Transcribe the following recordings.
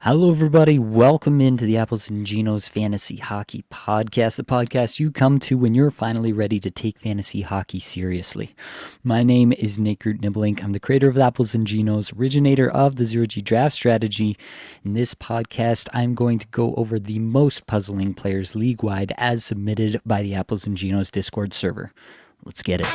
Hello, everybody. Welcome into the Apples and Ginos Fantasy Hockey Podcast, the podcast you come to when you're finally ready to take fantasy hockey seriously. My name is Groot Nibbelink. I'm the creator of Apples and Ginos, originator of the Zero-G draft strategy. In this podcast, I'm going to go over the most puzzling players league-wide as submitted by the Apples and Ginos Discord server. Let's get it.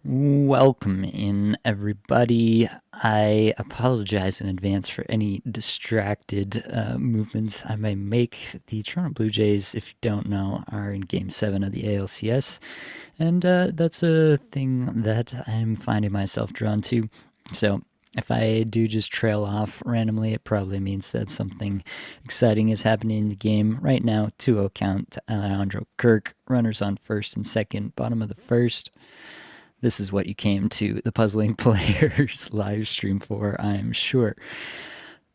Welcome in, everybody. I apologize in advance for any distracted movements I may make. The Toronto Blue Jays, if you don't know, are in Game 7 of the ALCS, and that's a thing that I'm finding myself drawn to. So if I do just trail off randomly, it probably means that something exciting is happening in the game. Right now, 2-0 count to Alejandro Kirk, runners on first and second, bottom of the first. This is what you came to the Puzzling Players live stream for, I'm sure.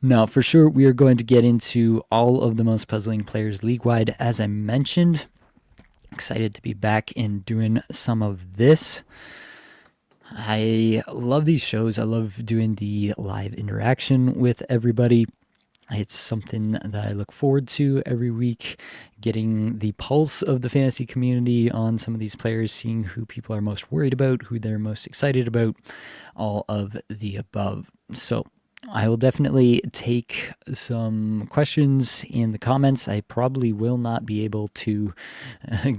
Now, for sure, we are going to get into all of the most puzzling players league-wide, as I mentioned. Excited to be back and doing some of this. I love these shows. I love doing the live interaction with everybody. It's something that I look forward to every week, getting the pulse of the fantasy community on some of these players, seeing who people are most worried about, who they're most excited about, all of the above. So I will definitely take some questions in the comments. I probably will not be able to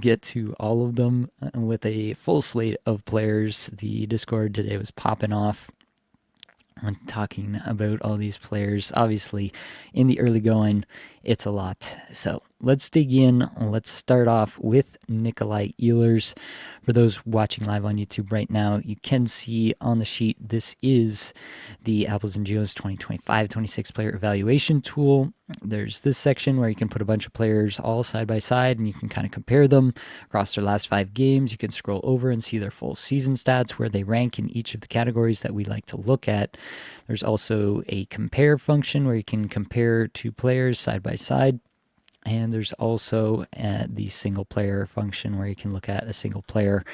get to all of them with a full slate of players. The Discord today was popping off when talking about all these players. Obviously, in the early going, it's a lot. So let's dig in. Let's start off with Nikolai Ehlers. For those watching live on YouTube right now, you can see on the sheet, this is the Apples and Ginos 2025-26 player evaluation tool. There's this section where you can put a bunch of players all side by side and you can kind of compare them across their last 5 games. You can scroll over and see their full season stats, where they rank in each of the categories that we like to look at. There's also a compare function where you can compare 2 players side by side. And there's also the single player function where you can look at a single player.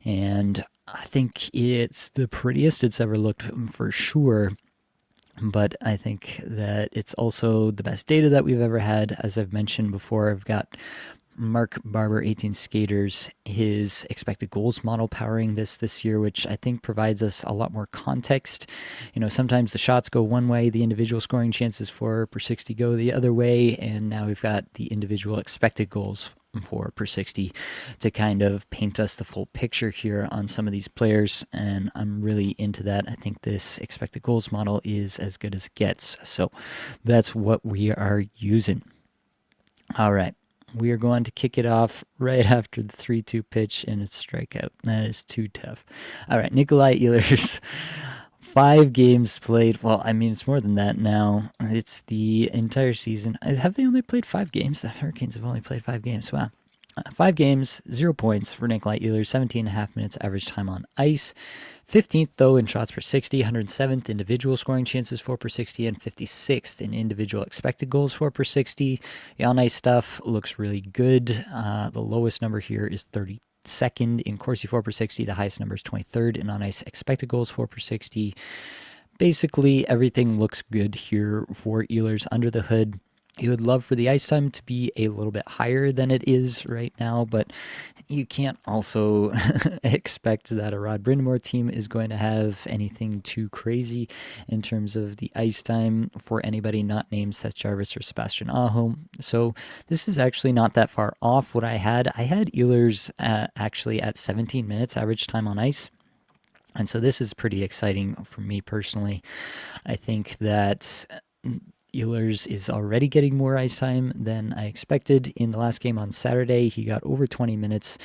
And I think it's the prettiest it's ever looked for sure. But I think that it's also the best data that we've ever had. As I've mentioned before, I've got Mark Barber, 18 Skaters, his expected goals model powering this year, which I think provides us a lot more context. You know, sometimes the shots go one way, the individual scoring chances for per 60 go the other way, and now we've got the individual expected goals for per 60 to kind of paint us the full picture here on some of these players, and I'm really into that. I think this expected goals model is as good as it gets, so that's what we are using. All right. We are going to kick it off right after the 3-2 pitch and it's strikeout. That is too tough. All right, Nikolai Ehlers, 5 games played. Well, I mean, it's more than that now. It's the entire season. Have they only played 5 games? The Hurricanes have only played 5 games. Wow. 5 games, 0 points for Nikolai Ehlers, 17.5 minutes average time on ice. 15th, though, in shots per 60, 107th individual scoring chances for per 60, and 56th in individual expected goals for per 60. The on-ice stuff looks really good. The lowest number here is 32nd in Corsi for per 60. The highest number is 23rd in on-ice expected goals for per 60. Basically, everything looks good here for Ehlers under the hood. You would love for the ice time to be a little bit higher than it is right now, but you can't also expect that a Rod Brindamore team is going to have anything too crazy in terms of the ice time for anybody not named Seth Jarvis or Sebastian Aho. So this is actually not that far off what I had. I had Ehlers actually at 17 minutes average time on ice. And so this is pretty exciting for me personally. I think that Ehlers is already getting more ice time than I expected. In the last game on Saturday, he got over 20 minutes,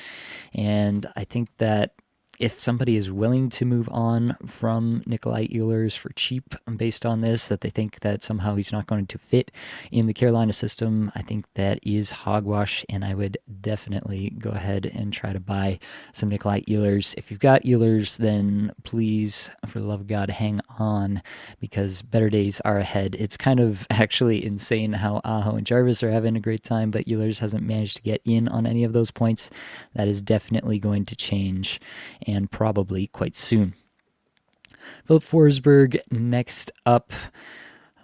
and I think that if somebody is willing to move on from Nikolai Ehlers for cheap based on this, that they think that somehow he's not going to fit in the Carolina system, I think that is hogwash, and I would definitely go ahead and try to buy some Nikolai Ehlers. If you've got Ehlers, then please, for the love of God, hang on, because better days are ahead. It's kind of actually insane how Aho and Jarvis are having a great time, but Ehlers hasn't managed to get in on any of those points. That is definitely going to change, and probably quite soon. Philip Forsberg next up.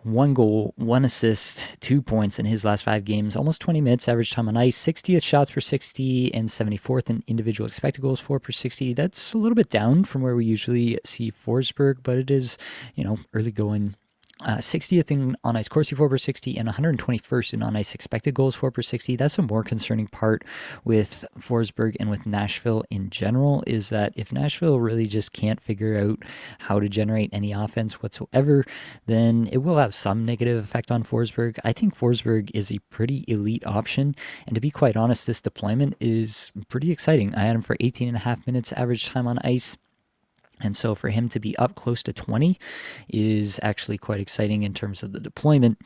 1 goal, 1 assist, 2 points in his last 5 games, almost 20 minutes, average time on ice, 60th shots per 60, and 74th in individual expected goals for per 60. That's a little bit down from where we usually see Forsberg, but it is, early going. 60th in on-ice Corsi 4 per 60 and 121st in on-ice expected goals 4 per 60. That's a more concerning part with Forsberg and with Nashville in general, is that if Nashville really just can't figure out how to generate any offense whatsoever, then it will have some negative effect on Forsberg. I think Forsberg is a pretty elite option, and to be quite honest, this deployment is pretty exciting. I had him for 18 and a half minutes average time on ice. And so for him to be up close to 20 is actually quite exciting in terms of the deployment.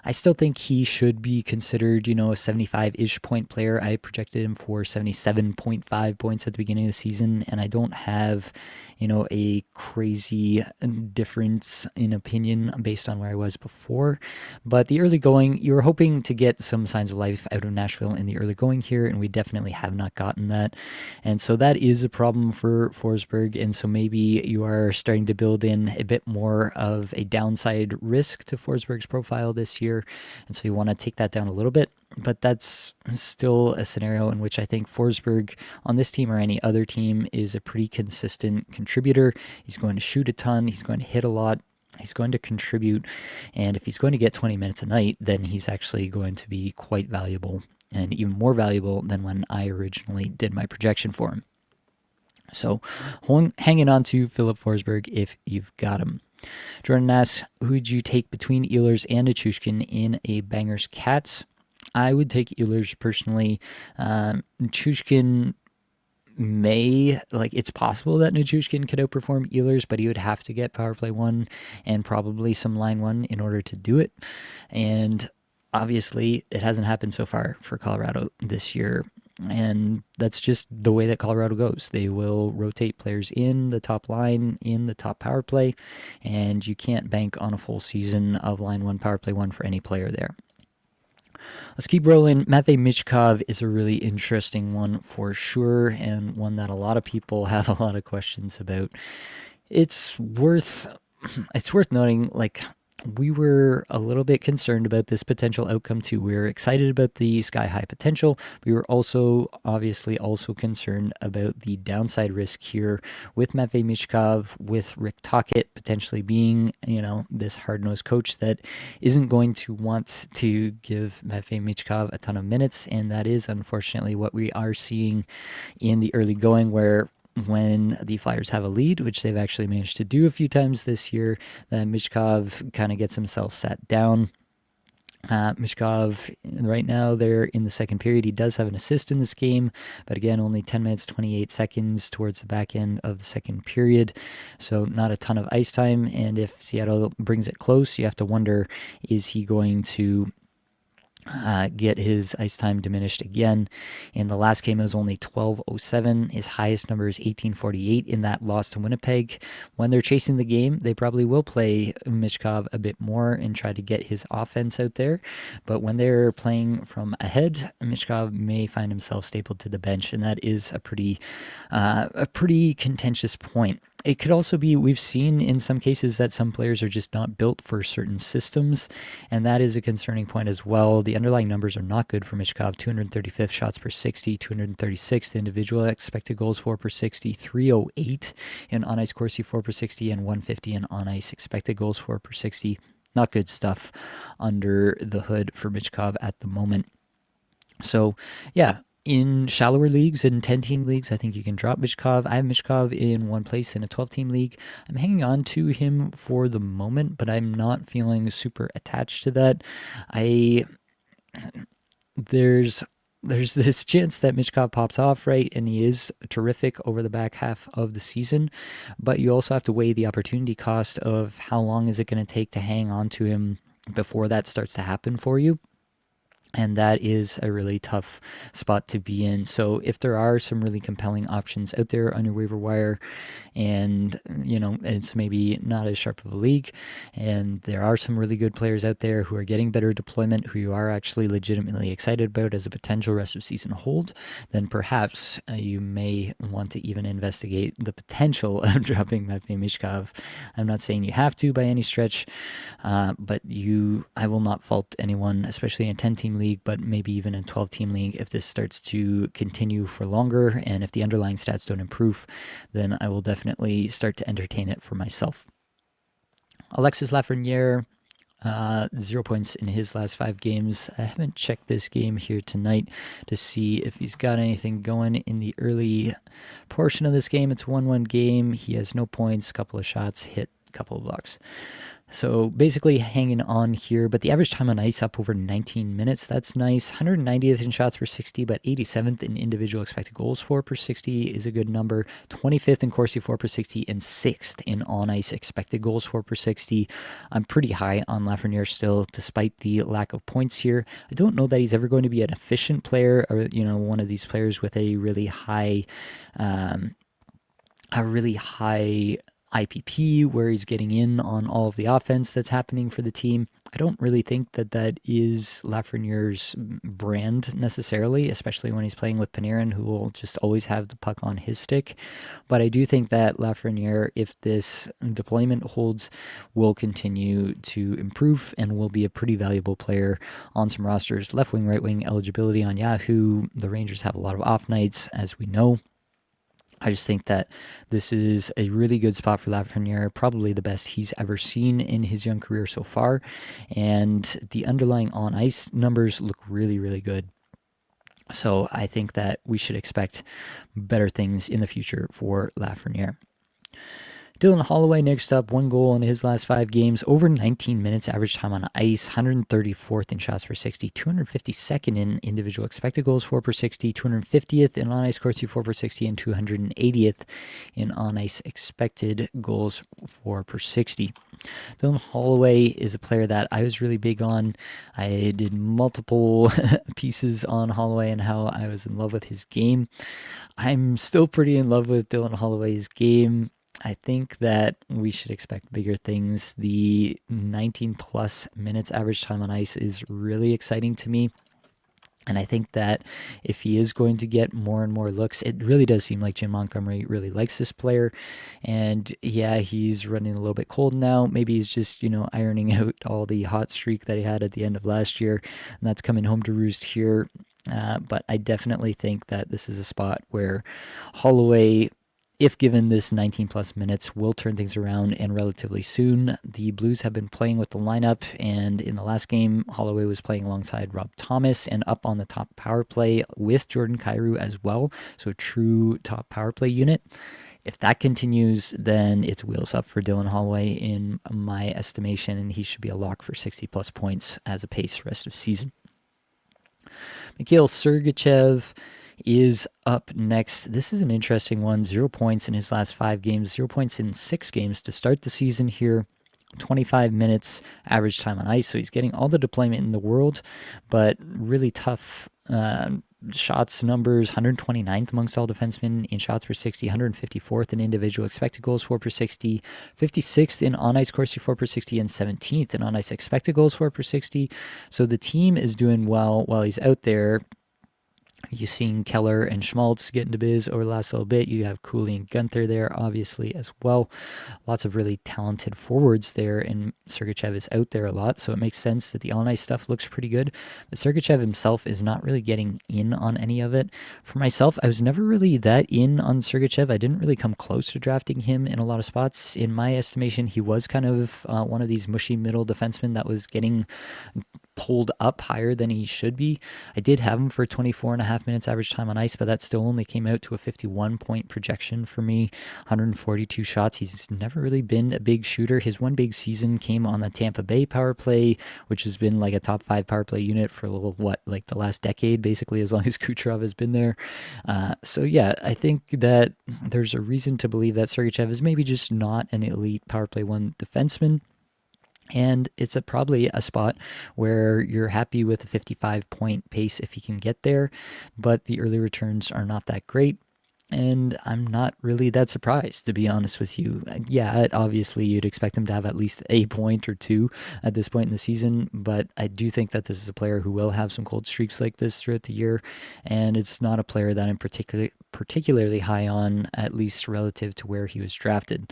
I still think he should be considered, a 75-ish point player. I projected him for 77.5 points at the beginning of the season, and I don't have, a crazy difference in opinion based on where I was before. But the early going, you were hoping to get some signs of life out of Nashville in the early going here, and we definitely have not gotten that. And so that is a problem for Forsberg, and so maybe you are starting to build in a bit more of a downside risk to Forsberg's profile this year, and so you want to take that down a little bit. But that's still a scenario in which I think Forsberg on this team or any other team is a pretty consistent contributor. He's going to shoot a ton, he's going to hit a lot, he's going to contribute, and if he's going to get 20 minutes a night, then he's actually going to be quite valuable, and even more valuable than when I originally did my projection for him. So hanging on to Philip Forsberg if you've got him. Jordan asks, who would you take between Ehlers and Nichushkin in a Bangers Cats? I would take Ehlers personally. Nichushkin it's possible that Nichushkin could outperform Ehlers, but he would have to get power play 1 and probably some line 1 in order to do it. And obviously it hasn't happened so far for Colorado this year. And that's just the way that Colorado goes. They will rotate players in the top line, in the top power play, and you can't bank on a full season of line 1, power play 1 for any player there. Let's keep rolling. Matvei Michkov is a really interesting one for sure, and one that a lot of people have a lot of questions about. It's worth noting, we were a little bit concerned about this potential outcome too. We were excited about the sky-high potential. We were obviously also concerned about the downside risk here with Matvei Michkov, with Rick Tocchet potentially being, this hard-nosed coach that isn't going to want to give Matvei Michkov a ton of minutes, and that is unfortunately what we are seeing in the early going, where when the Flyers have a lead, which they've actually managed to do a few times this year, then Michkov kind of gets himself sat down. Michkov, right now, they're in the second period. He does have an assist in this game, but again, only 10 minutes, 28 seconds towards the back end of the second period, so not a ton of ice time. And if Seattle brings it close, you have to wonder, is he going to get his ice time diminished again? In the last game, it was only 12:07. His highest number is 18:48 in that loss to Winnipeg. When they're chasing the game, they probably will play Michkov a bit more and try to get his offense out there. But when they're playing from ahead, Michkov may find himself stapled to the bench, and that is a pretty contentious point. It could also be, we've seen in some cases that some players are just not built for certain systems, and that is a concerning point as well. The underlying numbers are not good for Michkov. 235th shots per 60, 236th individual expected goals 4 per 60, 308 in on-ice Corsi 4 per 60, and 150 in on-ice expected goals 4 per 60. Not good stuff under the hood for Michkov at the moment. So, yeah. In shallower leagues, in 10-team leagues, I think you can drop Michkov. I have Michkov in one place in a 12-team league. I'm hanging on to him for the moment, but I'm not feeling super attached to that. There's there's this chance that Michkov pops off, right? And he is terrific over the back half of the season. But you also have to weigh the opportunity cost of how long is it going to take to hang on to him before that starts to happen for you. And that is a really tough spot to be in. So if there are some really compelling options out there on your waiver wire, and it's maybe not as sharp of a league, and there are some really good players out there who are getting better deployment, who you are actually legitimately excited about as a potential rest of season hold, then perhaps you may want to even investigate the potential of dropping Matvei Mishkov. I'm not saying you have to by any stretch, but I will not fault anyone, especially in a 10-team league, but maybe even in a 12-team league, if this starts to continue for longer, and if the underlying stats don't improve, then I will definitely start to entertain it for myself. Alexis Lafreniere, 0 points in his last 5 games. I haven't checked this game here tonight to see if he's got anything going in the early portion of this game. It's a 1-1 game. He has no points, couple of shots, hit, couple of blocks. So basically hanging on here, but the average time on ice up over 19 minutes. That's nice. 190th in shots per 60, but 87th in individual expected goals for per 60 is a good number. 25th in Corsi for per 60 and 6th in on-ice expected goals for per 60. I'm pretty high on Lafreniere still, despite the lack of points here. I don't know that he's ever going to be an efficient player, or one of these players with a really high IPP where he's getting in on all of the offense that's happening for the team. I don't really think that is Lafreniere's brand necessarily, especially when he's playing with Panarin, who will just always have the puck on his stick. But I do think that Lafreniere, if this deployment holds, will continue to improve and will be a pretty valuable player on some rosters. Left wing, right wing eligibility on Yahoo. The Rangers have a lot of off nights, as we know. I just think that this is a really good spot for Lafreniere, probably the best he's ever seen in his young career so far. And the underlying on-ice numbers look really, really good. So I think that we should expect better things in the future for Lafreniere. Dylan Holloway next up, 1 goal in his last 5 games, over 19 minutes average time on ice, 134th in shots per 60, 252nd in individual expected goals for per 60, 250th in on-ice Corsi for per 60, and 280th in on-ice expected goals for per 60. Dylan Holloway is a player that I was really big on. I did multiple pieces on Holloway and how I was in love with his game. I'm still pretty in love with Dylan Holloway's game. I think that we should expect bigger things. The 19 plus minutes average time on ice is really exciting to me. And I think that if he is going to get more and more looks, it really does seem like Jim Montgomery really likes this player. And yeah, he's running a little bit cold now. Maybe he's just, ironing out all the hot streak that he had at the end of last year. And that's coming home to roost here. But I definitely think that this is a spot where Holloway, if given this 19 plus minutes, will turn things around, and relatively soon. The Blues have been playing with the lineup, and in the last game, Holloway was playing alongside Rob Thomas and up on the top power play with Jordan Kyrou as well, so a true top power play unit. If that continues, then it's wheels up for Dylan Holloway in my estimation, and he should be a lock for 60 plus points as a pace rest of season. Mikhail Sergachev is up next. This is an interesting one. 0 points in his last 5 games, 0 points in 6 games to start the season here. 25 minutes average time on ice, so he's getting all the deployment in the world, but really tough shots numbers. 129th amongst all defensemen in shots per 60, 154th in individual expected goals for per 60, 56th in on-ice Corsi for per 60, and 17th in on-ice expected goals for per 60. So the team is doing well while he's out there. You've seen Keller and Schmaltz get into biz over the last little bit. You have Cooley and Gunther there, obviously, as well. Lots of really talented forwards there, and Sergachev is out there a lot, so it makes sense that the on-ice stuff looks pretty good. But Sergachev himself is not really getting in on any of it. For myself, I was never really that in on Sergachev. I didn't really come close to drafting him in a lot of spots. In my estimation, he was kind of one of these mushy middle defensemen that was getting pulled up higher than he should be. I did have him for 24.5 minutes average time on ice, but that still only came out to a 51 point projection for me, 142 shots. He's never really been a big shooter. His one big season came on the Tampa Bay power play, which has been like a top 5 power play unit for like the last decade, basically, as long as Kucherov has been there. So yeah, I think that there's a reason to believe that Sergachev is maybe just not an elite power play 1 defenseman. And it's probably a spot where you're happy with a 55 point pace if you can get there, but the early returns are not that great. And I'm not really that surprised, to be honest with you. Yeah, obviously you'd expect him to have at least a point or two at this point in the season, but I do think that this is a player who will have some cold streaks like this throughout the year, and it's not a player that I'm particularly high on, at least relative to where he was drafted.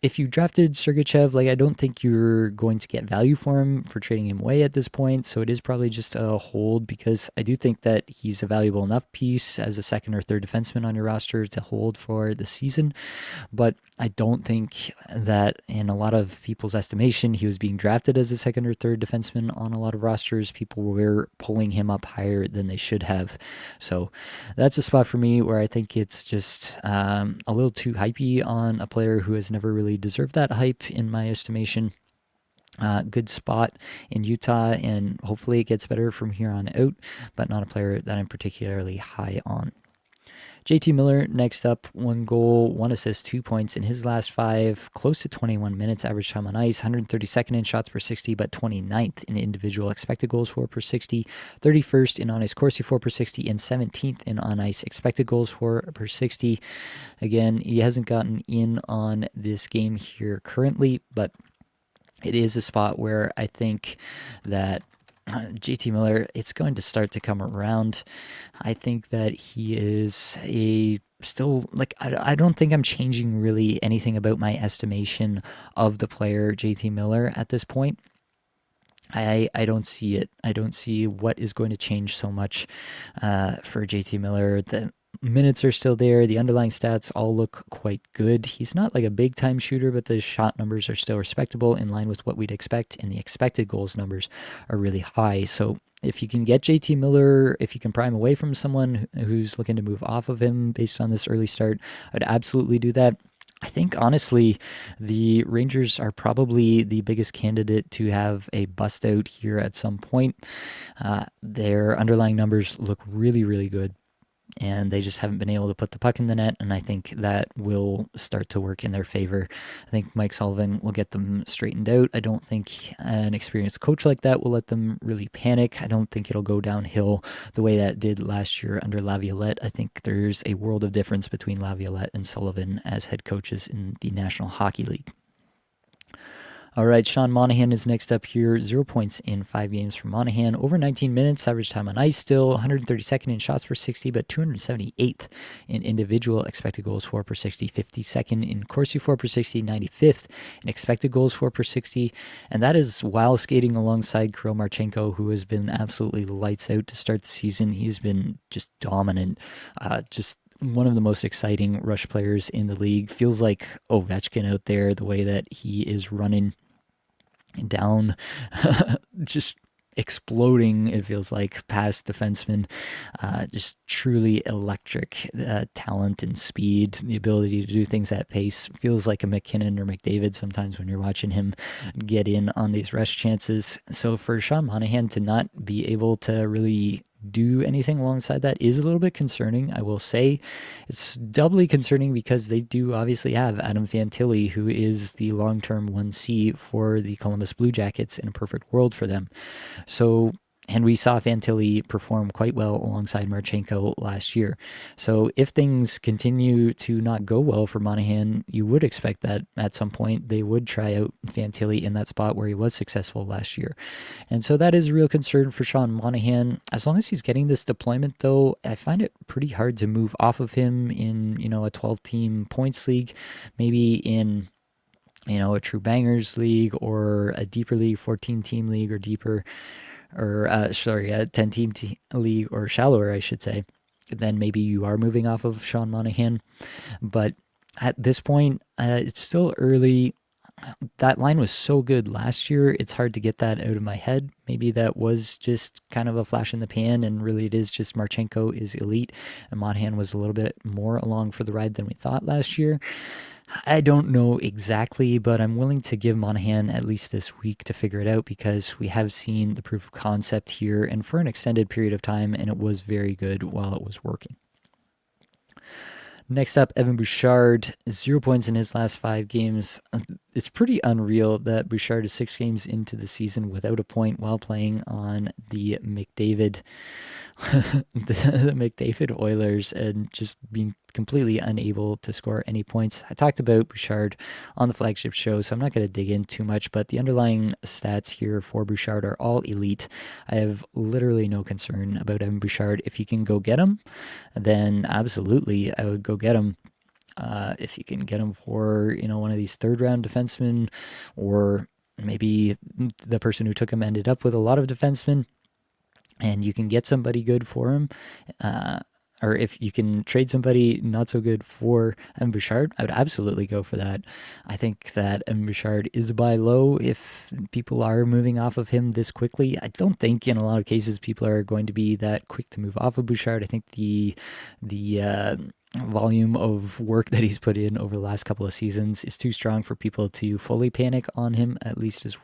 If you drafted Sergachev, I don't think you're going to get value for him for trading him away at this point, so it is probably just a hold, because I do think that he's a valuable enough piece as a second or third defenseman on your roster to hold for the season, but I don't think that in a lot of people's estimation he was being drafted as a second or third defenseman on a lot of rosters. People were pulling him up higher than they should have, so that's a spot for me where I think it's just a little too hypey on a player who has never really deserved that hype in my estimation. Good spot in Utah, and hopefully it gets better from here on out, but not a player that I'm particularly high on. JT Miller, next up, 1 goal, 1 assist, 2 points in his last 5, close to 21 minutes average time on ice, 132nd in shots per 60, but 29th in individual expected goals for per 60, 31st in on-ice Corsi for per 60, and 17th in on-ice expected goals for per 60. Again, he hasn't gotten in on this game here currently, but it is a spot where I think that JT Miller, it's going to start to come around. I think that he is I don't think I'm changing really anything about my estimation of the player JT Miller at this point. I don't see it. I don't see what is going to change so much for JT Miller. The minutes are still there. The underlying stats all look quite good. He's not like a big time shooter, but the shot numbers are still respectable, in line with what we'd expect, and the expected goals numbers are really high. So if you can get JT Miller, if you can pry him away from someone who's looking to move off of him based on this early start, I'd absolutely do that. I think, honestly, the Rangers are probably the biggest candidate to have a bust out here at some point. Their underlying numbers look really, really good, and they just haven't been able to put the puck in the net, and I think that will start to work in their favor. I think Mike Sullivan will get them straightened out. I don't think an experienced coach like that will let them really panic. I don't think it'll go downhill the way that did last year under Laviolette. I think there's a world of difference between Laviolette and Sullivan as head coaches in the National Hockey League. All right, Sean Monahan is next up here. 0 points in 5 games for Monahan. Over 19 minutes, average time on ice still. 132nd in shots per 60, but 278th in individual expected goals for per 60. 52nd in Corsi for per 60. 95th in expected goals for per 60. And that is while skating alongside Kirill Marchenko, who has been absolutely lights out to start the season. He's been just dominant. Just one of the most exciting rush players in the league. Feels like Ovechkin out there, the way that he is running down, just exploding, it feels like, past defensemen. Just truly electric talent and speed, the ability to do things at pace. Feels like a McKinnon or McDavid sometimes when you're watching him get in on these rush chances. So for Sean Monahan to not be able to really do anything alongside that is a little bit concerning, I will say. It's doubly concerning because they do obviously have Adam Fantilli, who is the long-term 1C for the Columbus Blue Jackets in a perfect world for them. So, and we saw Fantilli perform quite well alongside Marchenko last year. So if things continue to not go well for Monahan, you would expect that at some point they would try out Fantilli in that spot where he was successful last year. And so that is a real concern for Sean Monahan. As long as he's getting this deployment, though, I find it pretty hard to move off of him in, a 12-team points league, maybe in a true bangers league or a deeper league, 14-team league or deeper, or a 10-team league or shallower, I should say. Then maybe you are moving off of Sean Monahan. But at this point, it's still early. that line was so good last year, it's hard to get that out of my head. Maybe that was just kind of a flash in the pan, and really it is just Marchenko is elite, and Monahan was a little bit more along for the ride than we thought last year. I don't know exactly, but I'm willing to give Monahan at least this week to figure it out, because we have seen the proof of concept here and for an extended period of time, and it was very good while it was working. Next up, Evan Bouchard, 0 points in his last 5 games. It's pretty unreal that Bouchard is 6 games into the season without a point while playing on the McDavid, the McDavid Oilers, and just being completely unable to score any points. I talked about Bouchard on the flagship show, so I'm not going to dig in too much, but the underlying stats here for Bouchard are all elite. I have literally no concern about Evan Bouchard. If you can go get him, then absolutely I would go get him. If you can get him for, one of these third round defensemen, or maybe the person who took him ended up with a lot of defensemen, and you can get somebody good for him, or if you can trade somebody not so good for Evan Bouchard, I would absolutely go for that. I think that Evan Bouchard is a buy low if people are moving off of him this quickly. I don't think in a lot of cases people are going to be that quick to move off of Bouchard. I think the volume of work that he's put in over the last couple of seasons is too strong for people to fully panic on him, at least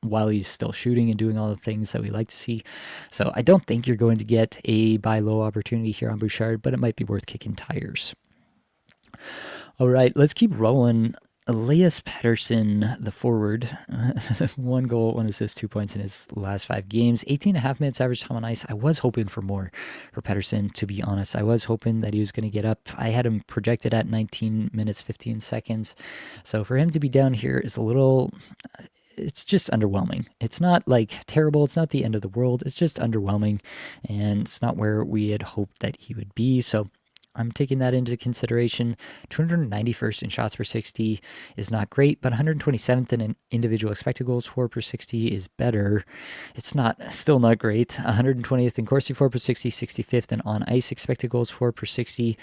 while he's still shooting and doing all the things that we like to see. So I don't think you're going to get a buy low opportunity here on Bouchard, but it might be worth kicking tires. All right, let's keep rolling. Elias Pettersson, the forward, 1 goal, 1 assist, 2 points in his last 5 games, 18.5 minutes average time on ice. I was hoping for more for Pettersson, to be honest. I was hoping that he was going to get up. I had him projected at 19 minutes, 15 seconds. So for him to be down here is it's just underwhelming. It's not like terrible. It's not the end of the world. It's just underwhelming, and it's not where we had hoped that he would be. So I'm taking that into consideration. 291st in shots per 60 is not great, but 127th in individual expected goals for per 60 is better. It's still not great. 120th in Corsi for per 60, 65th in on ice expected goals for per 60.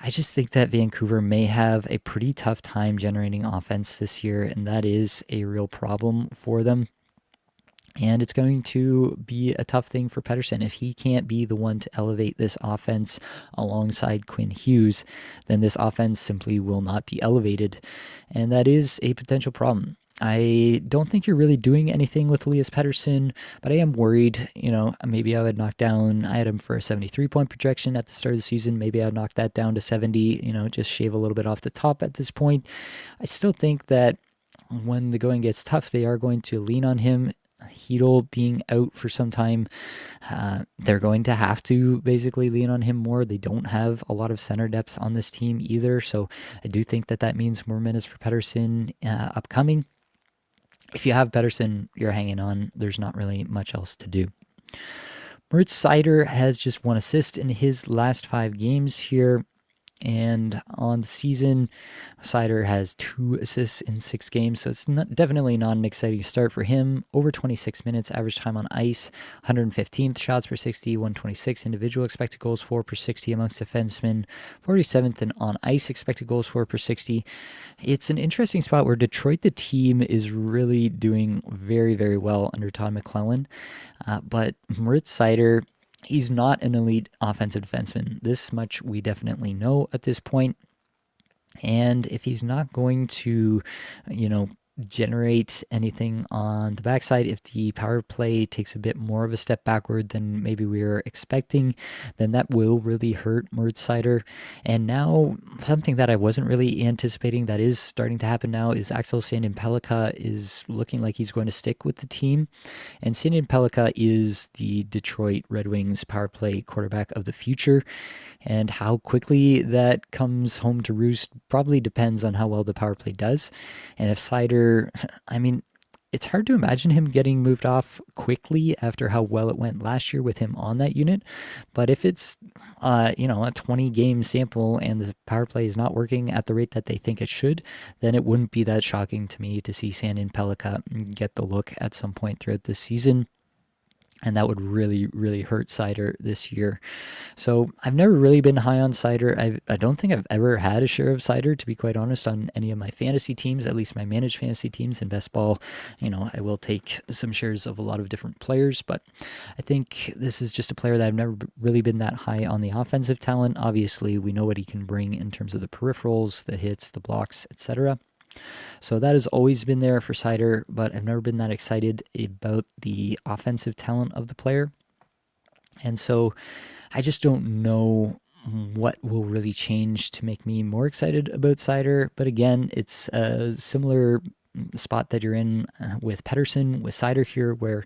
I just think that Vancouver may have a pretty tough time generating offense this year, and that is a real problem for them. And it's going to be a tough thing for Pettersson. If he can't be the one to elevate this offense alongside Quinn Hughes, then this offense simply will not be elevated. And that is a potential problem. I don't think you're really doing anything with Elias Pettersson, but I am worried. Maybe I would knock down, I had him for a 73-point projection at the start of the season. Maybe I'd knock that down to 70, just shave a little bit off the top at this point. I still think that when the going gets tough, they are going to lean on him. Hedl being out for some time, they're going to have to basically lean on him more. They don't have a lot of center depth on this team either, so I do think that means more minutes for Pettersson upcoming. If you have Pettersson, you're hanging on. There's not really much else to do. Moritz Seider has just 1 assist in his last 5 games here. And on the season, Seider has 2 assists in 6 games, so it's definitely not an exciting start for him. Over 26 minutes average time on ice, 115th shots per 60, 126 individual expected goals for per 60 amongst defensemen, 47th in on ice expected goals for per 60. It's an interesting spot where Detroit, the team, is really doing very, very well under Todd McClellan, but Moritz Seider, he's not an elite offensive defenseman. This much we definitely know at this point. And if he's not going to, generate anything on the backside, if the power play takes a bit more of a step backward than maybe we were expecting, then that will really hurt Moritz Seider. And now, something that I wasn't really anticipating that is starting to happen now is Axel Sandin-Pellikka is looking like he's going to stick with the team. And Sandin-Pellikka is the Detroit Red Wings power play quarterback of the future. And how quickly that comes home to roost probably depends on how well the power play does. And if Seider, it's hard to imagine him getting moved off quickly after how well it went last year with him on that unit. But if it's, a 20-game sample and the power play is not working at the rate that they think it should, then it wouldn't be that shocking to me to see Sandin-Pellikka get the look at some point throughout this season. and that would really, really hurt Cider this year. So I've never really been high on Cider. I don't think I've ever had a share of Cider, to be quite honest, on any of my fantasy teams, at least my managed fantasy teams. In best ball, I will take some shares of a lot of different players, but I think this is just a player that I've never really been that high on the offensive talent. Obviously, we know what he can bring in terms of the peripherals, the hits, the blocks, etc. So that has always been there for Cider, but I've never been that excited about the offensive talent of the player. And so I just don't know what will really change to make me more excited about Cider. But again, it's a similar spot that you're in with Pedersen, with Cider here, where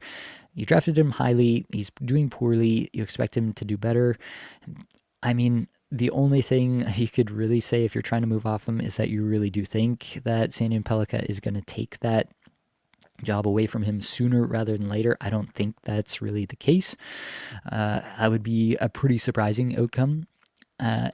you drafted him highly, he's doing poorly, you expect him to do better. I mean, the only thing you could really say if you're trying to move off him is that you really do think that Sandy Pellikka is going to take that job away from him sooner rather than later. I don't think that's really the case. That would be a pretty surprising outcome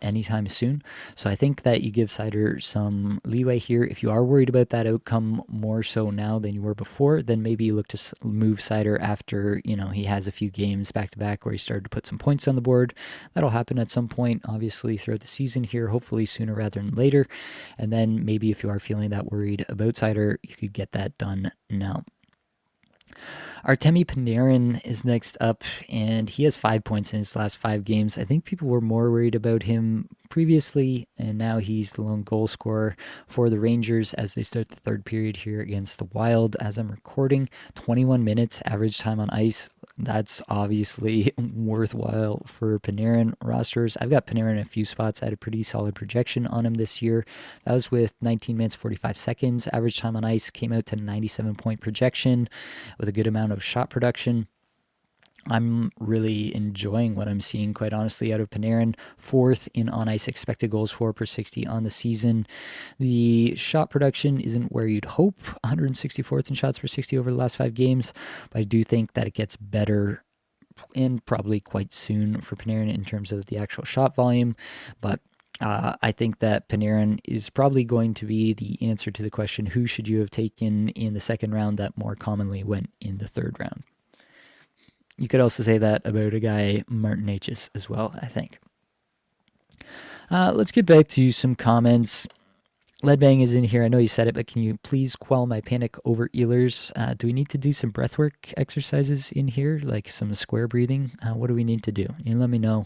anytime soon. So I think that you give Cider some leeway here. If you are worried about that outcome more so now than you were before, then maybe you look to move Cider after, he has a few games back to back where he started to put some points on the board. That'll happen at some point, obviously, throughout the season here, hopefully sooner rather than later. And then maybe if you are feeling that worried about Cider, you could get that done now. Artemi Panarin is next up, and he has 5 points in his last 5 games. I think people were more worried about him previously, and now he's the lone goal scorer for the Rangers as they start the third period here against the Wild. As I'm recording, 21 minutes average time on ice. That's obviously worthwhile for Panarin rosters. I've got Panarin in a few spots. I had a pretty solid projection on him this year. That was with 19 minutes, 45 seconds. Average time on ice came out to 97-point projection with a good amount of shot production. I'm really enjoying what I'm seeing, quite honestly, out of Panarin. 4th in on-ice expected goals for per 60 on the season. The shot production isn't where you'd hope, 164th in shots per 60 over the last 5 games, but I do think that it gets better and probably quite soon for Panarin in terms of the actual shot volume. But I think that Panarin is probably going to be the answer to the question, who should you have taken in the second round, that more commonly went in the third round. You could also say that about a guy, Martin H's, as well, I think. Let's get back to some comments. Leadbang is in here. I know you said it, but can you please quell my panic over Ehlers? Do we need to do some breathwork exercises in here, like some square breathing? What do we need to do? You let me know.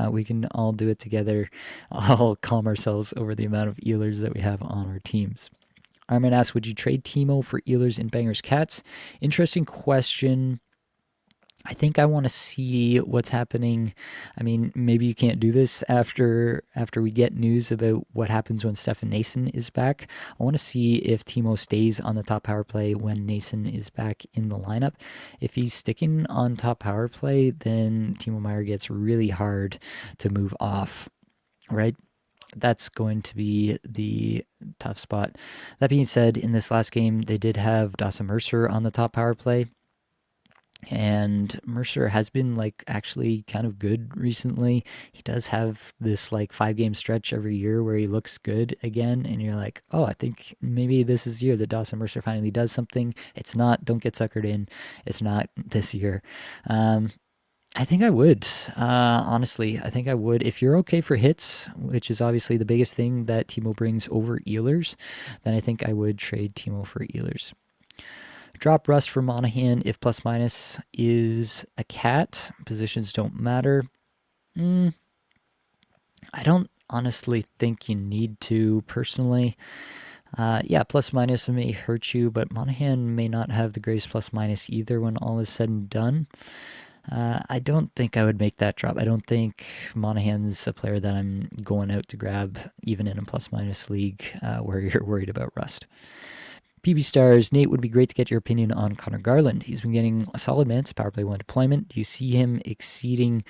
We can all do it together. I'll calm ourselves over the amount of Ehlers that we have on our teams. Armin asks, would you trade Timo for Ehlers in Bangers Cats? Interesting question. I think I want to see what's happening. I mean, maybe you can't do this after we get news about what happens when Stefan Nason is back. I want to see if Timo stays on the top power play when Nason is back in the lineup. If he's sticking on top power play, then Timo Meier gets really hard to move off, right? That's going to be the tough spot. That being said, in this last game, they did have Dawson Mercer on the top power play. And Mercer has been actually kind of good recently. He does have this 5-game stretch every year where he looks good again, and you're like, oh, I think maybe this is the year that Dawson Mercer finally does something. It's not. Don't get suckered in. It's not this year. I think I would. Honestly, I think I would. If you're okay for hits, which is obviously the biggest thing that Timo brings over Ehlers, then I think I would trade Timo for Ehlers. Drop Rust for Monahan if plus minus is a cat. Positions don't matter. I don't honestly think you need to, personally. Plus minus may hurt you, but Monahan may not have the greatest plus minus either when all is said and done. I don't think I would make that drop. I don't think Monahan's a player that I'm going out to grab, even in a plus minus league where you're worried about Rust. PB Stars, Nate, would be great to get your opinion on Connor Garland. He's been getting a solid minutes, power play 1 deployment. Do you see him exceeding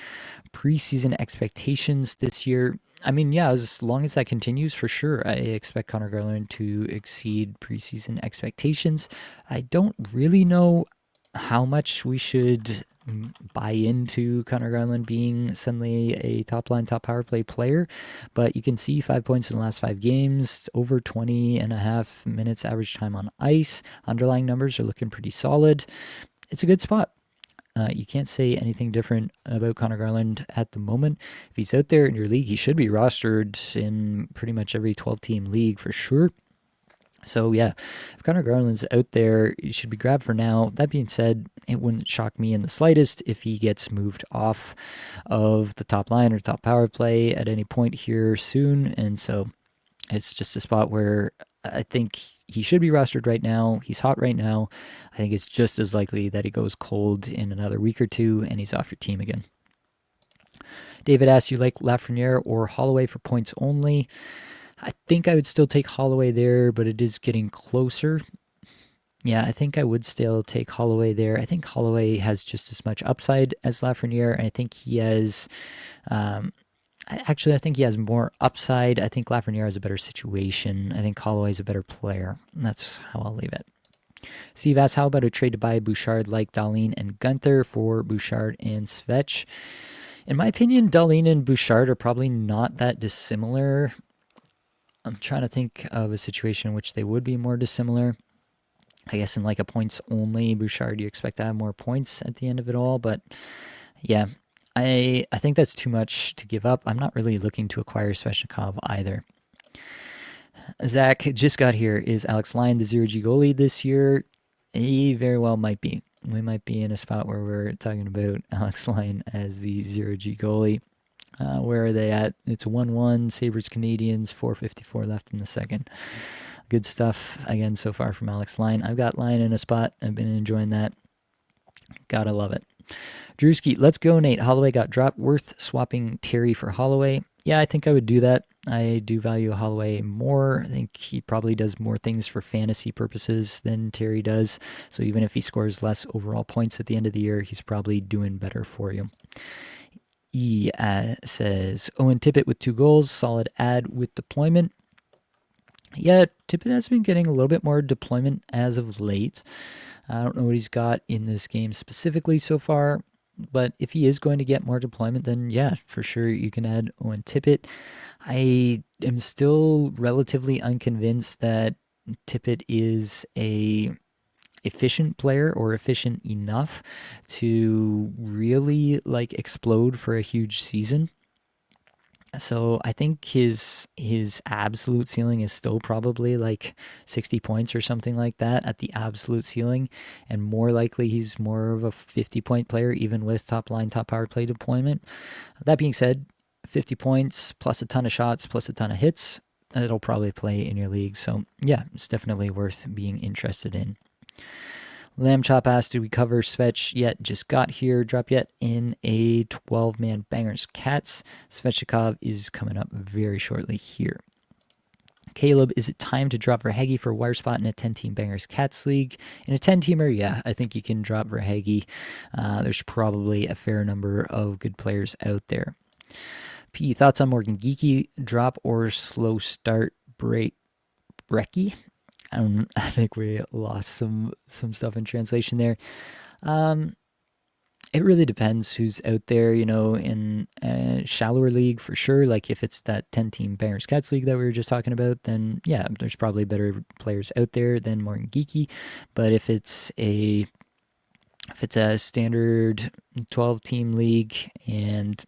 preseason expectations this year? I mean, yeah, as long as that continues, for sure, I expect Connor Garland to exceed preseason expectations. I don't really know how much we should buy into Connor Garland being suddenly a top-line, top power play player, but you can see 5 points in the last 5 games, over 20.5 minutes average time on ice. Underlying numbers are looking pretty solid. It's a good spot. You can't say anything different about Connor Garland at the moment. If he's out there in your league, he should be rostered in pretty much every 12-team league for sure. So yeah, if Connor Garland's out there, he should be grabbed for now. That being said, it wouldn't shock me in the slightest if he gets moved off of the top line or top power play at any point here soon. And so it's just a spot where I think he should be rostered right now. He's hot right now. I think it's just as likely that he goes cold in another week or two and he's off your team again. David asks, you like Lafreniere or Holloway for points only? I think I would still take Holloway there, but it is getting closer. Yeah, I think I would still take Holloway there. I think Holloway has just as much upside as Lafreniere, and I think he has... Actually, I think he has more upside. I think Lafreniere has a better situation. I think Holloway's a better player. That's how I'll leave it. Steve asks, how about a trade to buy Bouchard like Dahlin and Gunther for Bouchard and Svech? In my opinion, Dahlin and Bouchard are probably not that dissimilar. I'm trying to think of a situation in which they would be more dissimilar. I guess in like a points only Bouchard, you expect to have more points at the end of it all. But yeah, I think that's too much to give up. I'm not really looking to acquire Svechnikov either. Zach just got here. Is Alex Lyon the 0G goalie this year? He very well might be. We might be in a spot where we're talking about Alex Lyon as the 0G goalie. Where are they at? It's 1-1, Sabres Canadians, 4:54 left in the second. Good stuff, again, so far from Alex Lyon. I've got Lyon in a spot. I've been enjoying that. Gotta love it. Drewski, let's go, Nate. Holloway got dropped. Worth swapping Terry for Holloway? Yeah, I think I would do that. I do value Holloway more. I think he probably does more things for fantasy purposes than Terry does. So even if he scores less overall points at the end of the year, he's probably doing better for you. He says, Owen Tippett with 2 goals, solid ad with deployment. Yeah, Tippett has been getting a little bit more deployment as of late. I don't know what he's got in this game specifically so far, but if he is going to get more deployment, then yeah, for sure you can add Owen Tippett. I am still relatively unconvinced that Tippett is a efficient player or efficient enough to really like explode for a huge season. So I think his absolute ceiling is still probably like 60 points or something like that at the absolute ceiling, and more likely he's more of a 50-point player even with top line, top power play deployment. That being said, 50 points plus a ton of shots plus a ton of hits, it'll probably play in your league. So yeah, it's definitely worth being interested in. Lamb Chop asked, did we cover Svech yet? Just got here. Drop yet in a 12-man Bangers Cats. Svechnikov is coming up very shortly here. Caleb, is it time to drop Verhaeghe for a wire spot in a 10-team Bangers Cats league? In a 10-teamer, yeah, I think you can drop Verhaeghe. There's probably a fair number of good players out there. P, thoughts on Morgan Geekie? Drop or slow start Brecky? I think we lost some stuff in translation there. It really depends who's out there, in a shallower league for sure. Like if it's that 10-team Bangers Cats league that we were just talking about, then yeah, there's probably better players out there than Morgan Geekie. But if it's a standard 12-team league and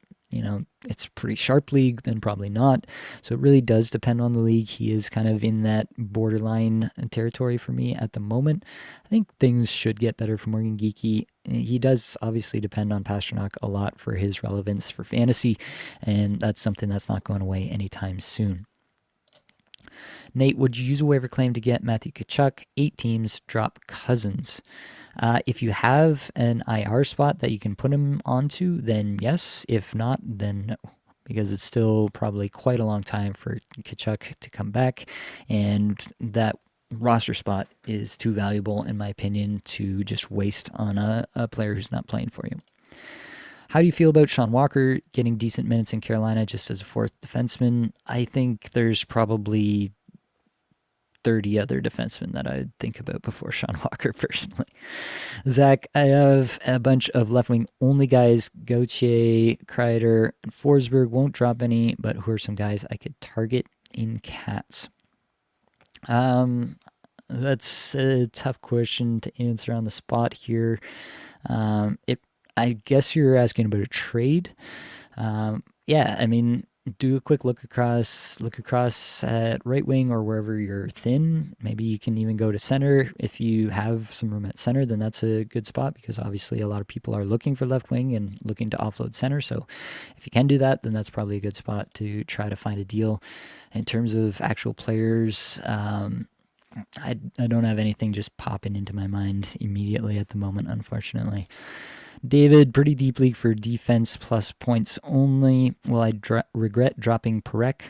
it's a pretty sharp league, then probably not. So it really does depend on the league. He is kind of in that borderline territory for me at the moment. I think things should get better for Morgan Geekie. He does obviously depend on Pasternak a lot for his relevance for fantasy, and that's something that's not going away anytime soon. Nate, would you use a waiver claim to get Matthew Tkachuk? 8 teams, drop Cousins. If you have an IR spot that you can put him onto, then yes. If not, then no, because it's still probably quite a long time for Tkachuk to come back, and that roster spot is too valuable, in my opinion, to just waste on a player who's not playing for you. How do you feel about Sean Walker getting decent minutes in Carolina just as a 4th defenseman? I think there's probably 30 other defensemen that I'd think about before Sean Walker, personally. Zach, I have a bunch of left-wing only guys. Gauthier, Kreider, and Forsberg won't drop any, but who are some guys I could target in Cats? That's a tough question to answer on the spot here. It I guess you're asking about a trade. Yeah, I mean, do a quick look across at right wing or wherever you're thin. Maybe you can even go to center. If you have some room at center, then that's a good spot because obviously a lot of people are looking for left wing and looking to offload center. So if you can do that, then that's probably a good spot to try to find a deal. In terms of actual players, I don't have anything just popping into my mind immediately at the moment, unfortunately. David, pretty deep league for defense plus points only. Will I regret dropping Perek?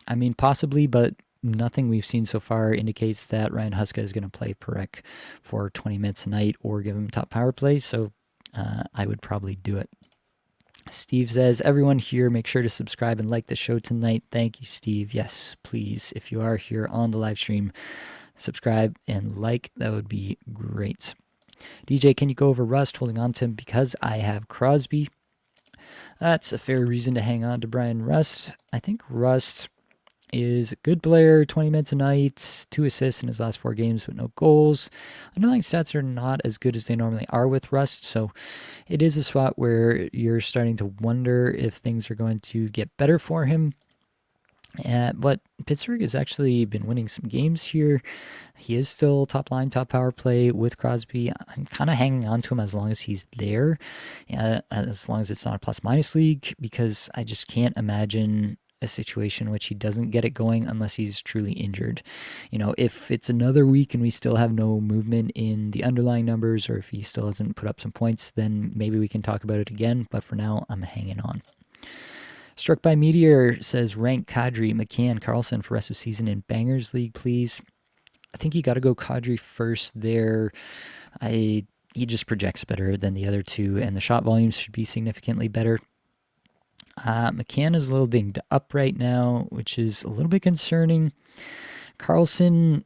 I mean, possibly, but nothing we've seen so far indicates that Ryan Huska is going to play Perek for 20 minutes a night or give him top power play, so I would probably do it. Steve says, everyone here, make sure to subscribe and like the show tonight. Thank you, Steve. Yes, please, if you are here on the live stream, subscribe and like. That would be great. DJ, can you go over Rust? Holding on to him because I have Crosby. That's a fair reason to hang on to Brian Rust. I think Rust is a good player, 20 minutes a night, 2 assists in his last 4 games, but no goals. Underlying stats are not as good as they normally are with Rust, so it is a spot where you're starting to wonder if things are going to get better for him. But Pittsburgh has actually been winning some games here. He is still top line, top power play with Crosby. I'm kind of hanging on to him as long as he's there, as long as it's not a plus-minus league, because I just can't imagine a situation in which he doesn't get it going unless he's truly injured. If it's another week and we still have no movement in the underlying numbers, or if he still hasn't put up some points, then maybe we can talk about it again. But for now, I'm hanging on. Struck by Meteor says, rank Kadri, McCann, Carlson for rest of season in Bangers League, please. I think you got to go Kadri first there. He just projects better than the other two, and the shot volumes should be significantly better. McCann is a little dinged up right now, which is a little bit concerning. Carlson,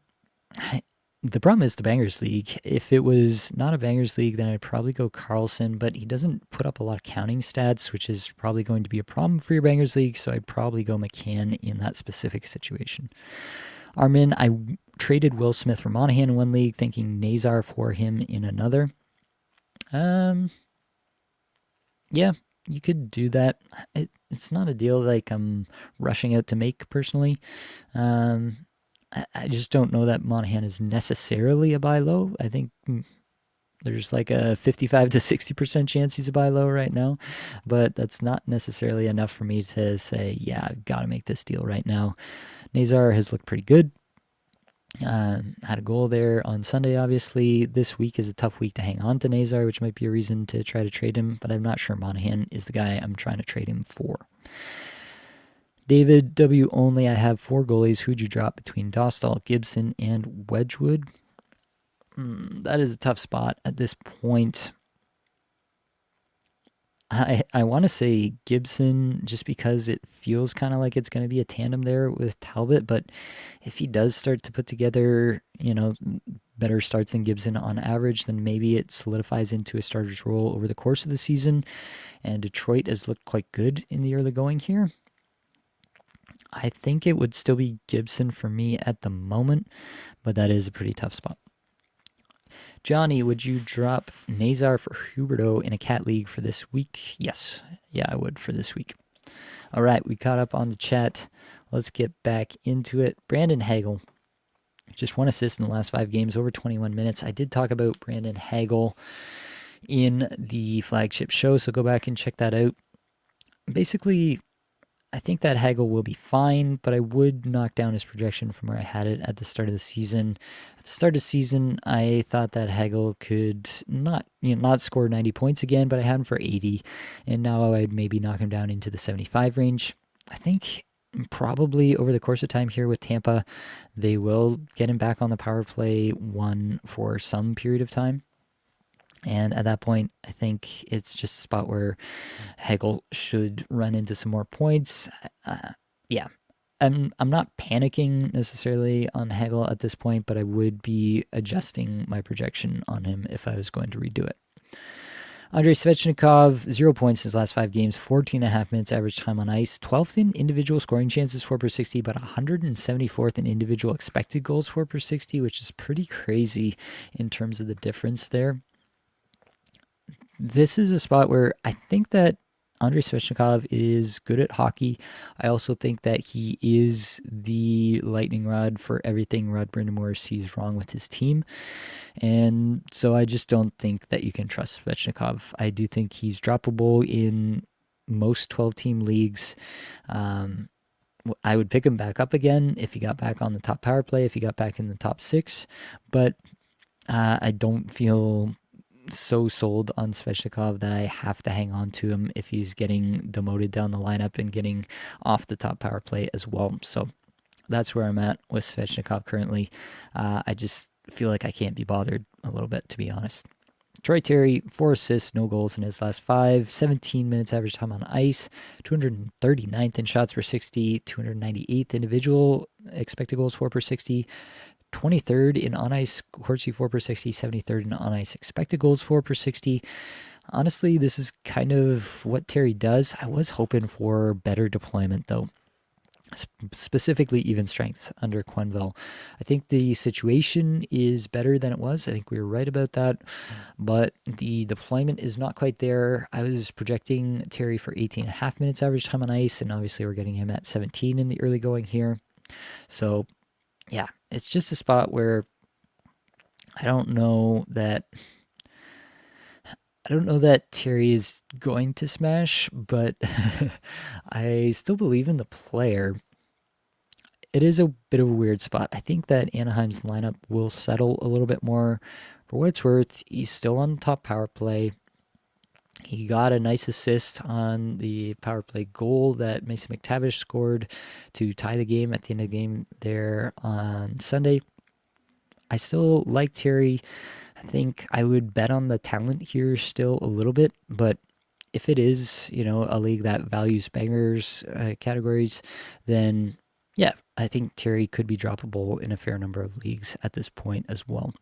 the problem is the Bangers League. If it was not a Bangers League, then I'd probably go Carlson, but he doesn't put up a lot of counting stats, which is probably going to be a problem for your Bangers League, so I'd probably go McCann in that specific situation. Armin, I traded Will Smith for Monahan in one league, thinking Nazar for him in another. Yeah, you could do that. It's not a deal like I'm rushing out to make personally. I just don't know that Monahan is necessarily a buy low. I think there's like a 55 to 60% chance he's a buy low right now, but that's not necessarily enough for me to say, yeah, I've got to make this deal right now. Nazar has looked pretty good. Had a goal there on Sunday, obviously. This week is a tough week to hang on to Nazar, which might be a reason to try to trade him, but I'm not sure Monahan is the guy I'm trying to trade him for. David W. only, I have 4 goalies. Who'd you drop between Dostal, Gibson, and Wedgwood? That is a tough spot at this point. I want to say Gibson just because it feels kind of like it's going to be a tandem there with Talbot, but if he does start to put together, better starts than Gibson on average, then maybe it solidifies into a starter's role over the course of the season, and Detroit has looked quite good in the early going here. I think it would still be Gibson for me at the moment, but that is a pretty tough spot. Johnny, would you drop Nazar for Huberto in a cat league for this week? Yes. Yeah, I would for this week. All right, we caught up on the chat. Let's get back into it. Brandon Hagel, just 1 assist in the last 5 games, over 21 minutes. I did talk about Brandon Hagel in the flagship show, so go back and check that out. Basically, I think that Hagel will be fine, but I would knock down his projection from where I had it at the start of the season. At the start of the season, I thought that Hagel could not score 90 points again, but I had him for 80, and now I'd maybe knock him down into the 75 range. I think probably over the course of time here with Tampa, they will get him back on the power play 1 for some period of time. And at that point, I think it's just a spot where Hagel should run into some more points. Yeah, I'm not panicking necessarily on Hagel at this point, but I would be adjusting my projection on him if I was going to redo it. Andrei Svechnikov, 0 points in his last 5 games, 14.5 minutes average time on ice, 12th in individual scoring chances, 4/60, but 174th in individual expected goals, 4/60, which is pretty crazy in terms of the difference there. this is a spot where I think that Andrei Svechnikov is good at hockey. I also think that he is the lightning rod for everything Rod Brind'Amour sees wrong with his team. And so I just don't think that you can trust Svechnikov. I do think he's droppable in most 12-team leagues. I would pick him back up again if he got back on the top power play, if he got back in the top six. But I don't feel so sold on Svechnikov that I have to hang on to him if he's getting demoted down the lineup and getting off the top power play as well. So that's where I'm at with Svechnikov currently. I just feel like I can't be bothered a little bit, to be honest. Troy Terry, 4 assists, no goals in his last 5, 17 minutes average time on ice, 239th in shots per 60, 298th individual expected goals for per 60, 23rd in on-ice Corsi 4 per 60, 73rd in on-ice expected goals 4 per 60. Honestly, this is kind of what Terry does. I was hoping for better deployment, though. Specifically even strength under Quenneville. I think the situation is better than it was. I think we were right about that, but the deployment is not quite there. I was projecting Terry for 18 and a half minutes average time on ice, and obviously we're getting him at 17 in the early going here. So yeah, it's just a spot where I don't know that Terry is going to smash, but I still believe in the player. It is a bit of a weird spot. I think that Anaheim's lineup will settle a little bit more. For what it's worth, he's still on the top power play. He got a nice assist on the power play goal that Mason McTavish scored to tie the game at the end of the game there on Sunday. I still like Terry. I think I would bet on the talent here still a little bit, but if it is, a league that values bangers categories, then yeah, I think Terry could be droppable in a fair number of leagues at this point as well.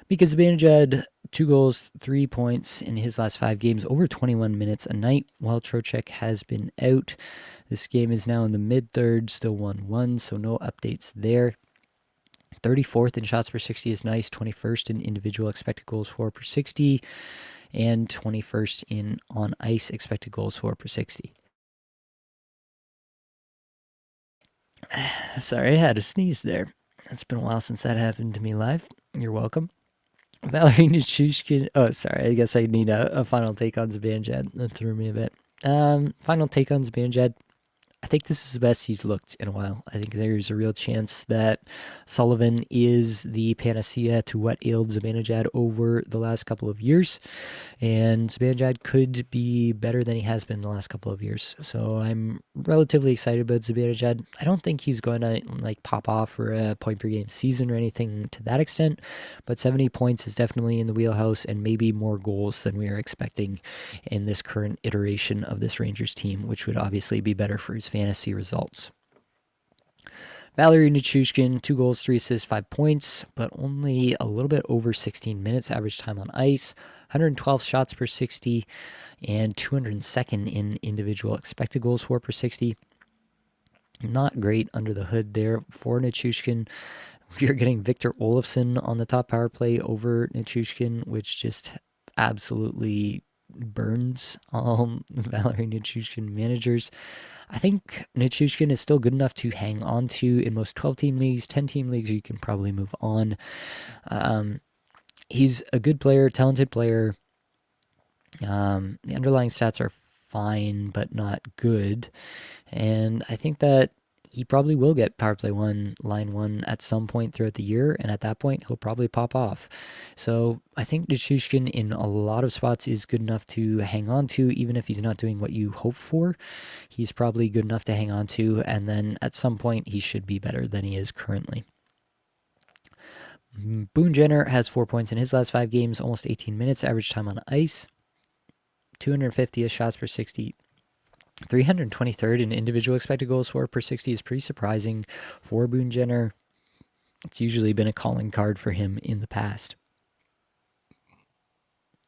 Because Zibanejad, 2 goals, 3 points in his last 5 games, over 21 minutes a night, while Trocheck has been out. This game is now in the mid-third, still 1-1, so no updates there. 34th in shots per 60 is nice, 21st in individual expected goals for per 60, and 21st in on-ice expected goals for per 60. Sorry, I had a sneeze there. It's been a while since that happened to me live. You're welcome. Valerie Nichushkin. Oh, sorry. I guess I need a final take on Zibanejad. That threw me a bit. Final take on Zibanejad. I think this is the best he's looked in a while. I think there's a real chance that Sullivan is the panacea to what ailed Zibanejad over the last couple of years, and Zibanejad could be better than he has been the last couple of years. So I'm relatively excited about Zibanejad. I don't think he's going to pop off for a point per game season or anything to that extent, but 70 points is definitely in the wheelhouse, and maybe more goals than we are expecting in this current iteration of this Rangers team, which would obviously be better for his fantasy results. Valerie Nichushkin, 2 goals, 3 assists, 5 points, but only a little bit over 16 minutes average time on ice, 112 shots per 60, and 202nd in individual expected goals for per 60. Not great under the hood there for Nichushkin. We are getting Victor Olofsson on the top power play over Nichushkin, which just absolutely burns all Valerie Nichushkin managers. I think Nichushkin is still good enough to hang on to in most 12-team leagues. 10-team leagues, you can probably move on. He's a good player, talented player. The underlying stats are fine, but not good. And I think that he probably will get power play 1, line 1 at some point throughout the year, and at that point, he'll probably pop off. So I think Nichushkin in a lot of spots is good enough to hang on to, even if he's not doing what you hope for. He's probably good enough to hang on to, and then at some point, he should be better than he is currently. Boone Jenner has 4 points in his last 5 games, almost 18 minutes, average time on ice, 250 shots per 60, 323rd in individual expected goals for per 60 is pretty surprising for Boone Jenner. It's usually been a calling card for him in the past.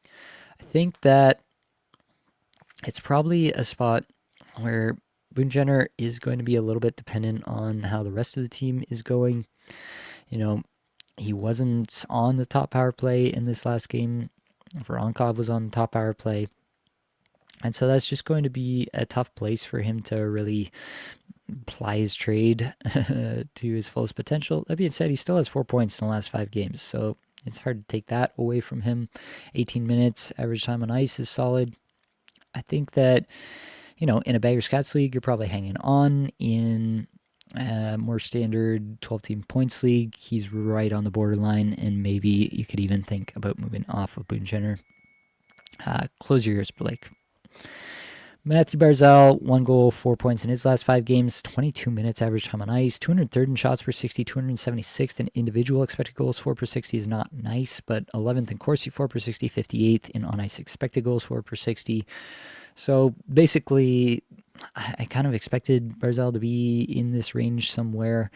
I think that it's probably a spot where Boone Jenner is going to be a little bit dependent on how the rest of the team is going. He wasn't on the top power play in this last game. Voronkov was on the top power play. And so that's just going to be a tough place for him to really apply his trade to his fullest potential. That being said, he still has 4 points in the last 5 games, so it's hard to take that away from him. 18 minutes, average time on ice is solid. I think that, in a Baggers Cats league, you're probably hanging on. In a more standard 12-team points league, he's right on the borderline, and maybe you could even think about moving off of Boone Jenner. Close your ears, Blake. Matthew Barzal, 1 goal, 4 points in his last 5 games, 22 minutes average time on ice, 203rd in shots per 60, 276th in individual expected goals for per 60 is not nice, but 11th in Corsi for per 60, 58th in on ice expected goals for per 60. So basically, I kind of expected Barzal to be in this range somewhere.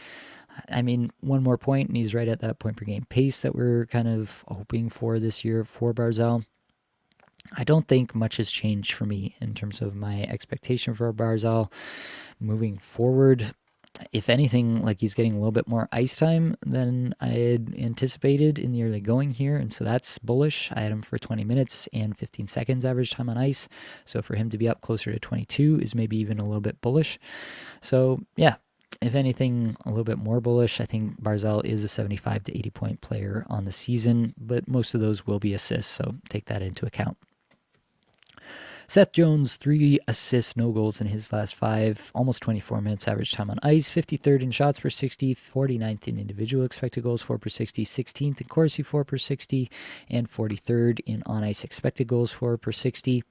I mean, 1 more point, and he's right at that point per game pace that we're kind of hoping for this year for Barzal. I don't think much has changed for me in terms of my expectation for Barzal moving forward. If anything, like, he's getting a little bit more ice time than I had anticipated in the early going here, and so that's bullish. I had him for 20 minutes and 15 seconds average time on ice, so for him to be up closer to 22 is maybe even a little bit bullish. So yeah, if anything, a little bit more bullish. I think Barzal is a 75 to 80 point player on the season, but most of those will be assists, so take that into account. Seth Jones, 3 assists, no goals in his last 5, almost 24 minutes average time on ice, 53rd in shots per 60, 49th in individual expected goals for per 60, 16th in Corsi for per 60, and 43rd in on ice expected goals for per 60.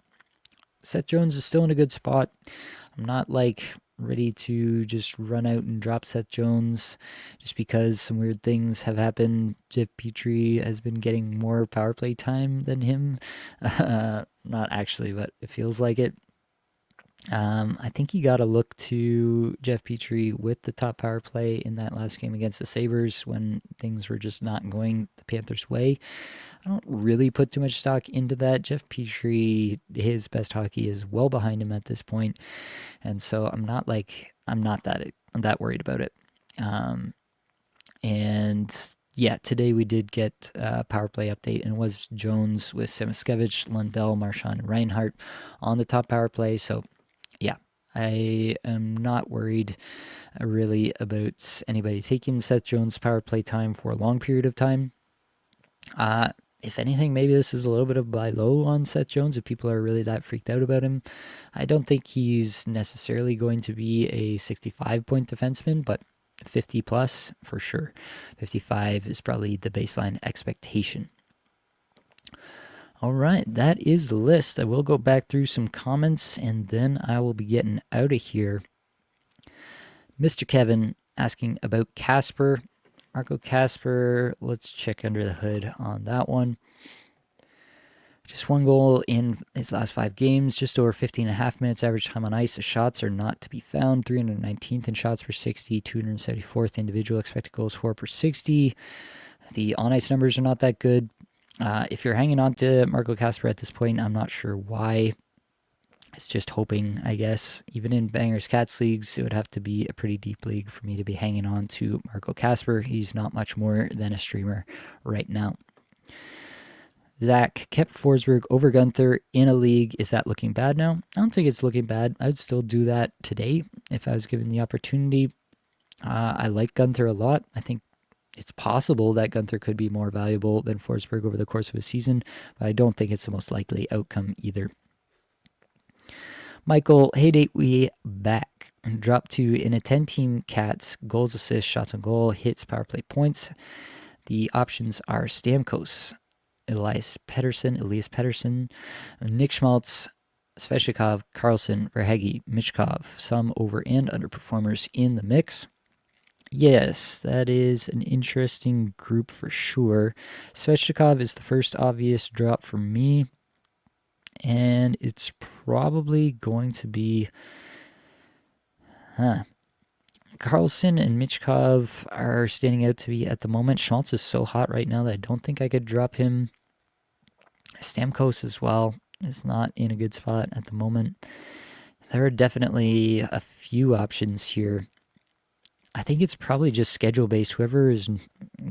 Seth Jones is still in a good spot. I'm not ready to just run out and drop Seth Jones just because some weird things have happened. Jeff Petrie has been getting more power play time than him. Not actually, but it feels like it. I think you got to look to Jeff Petrie with the top power play in that last game against the Sabres when things were just not going the Panthers' way. I don't really put too much stock into that. Jeff Petrie, his best hockey is well behind him at this point, and so I'm not that worried about it. And yeah, today we did get a power play update, and it was Jones with Semiskevich, Lundell, Marchand, and Reinhart on the top power play. So yeah, I am not worried really about anybody taking Seth Jones' power play time for a long period of time. If anything, maybe this is a little bit of buy low on Seth Jones if people are really that freaked out about him. I don't think he's necessarily going to be a 65-point defenseman, but 50 plus for sure. 55 is probably the baseline expectation. All right, that is the list. I will go back through some comments and then I will be getting out of here. Mr. Kevin asking about Casper. Marco Casper, let's check under the hood on that one. Just 1 goal in his last 5 games, just over 15.5 minutes average time on ice. The shots are not to be found. 319th in shots per 60, 274th individual expected goals for per 60. The on-ice numbers are not that good. If you're hanging on to Marco Casper at this point, I'm not sure why. It's just hoping, I guess. Even in Bangers Cats leagues, it would have to be a pretty deep league for me to be hanging on to Marco Casper. He's not much more than a streamer right now. Zach kept Forsberg over Gunther in a league. Is that looking bad now? I don't think it's looking bad. I would still do that today if I was given the opportunity. I like Gunther a lot. I think it's possible that Gunther could be more valuable than Forsberg over the course of a season, but I don't think it's the most likely outcome either. Michael, hey date, we back. Dropped to in a 10-team Cats, goals, assists, shots on goal, hits, power play points. The options are Stamkos, Elias Pettersson, Nick Schmaltz, Sveshnikov, Carlson, Verhage, Michkov. Some over and underperformers in the mix. Yes, that is an interesting group for sure. Sveshnikov is the first obvious drop for me, and it's probably going to be... Carlson and Michkov are standing out to be at the moment. Schmaltz is so hot right now that I don't think I could drop him. Stamkos as well is not in a good spot at the moment. There are definitely a few options here. I think it's probably just schedule based. Whoever is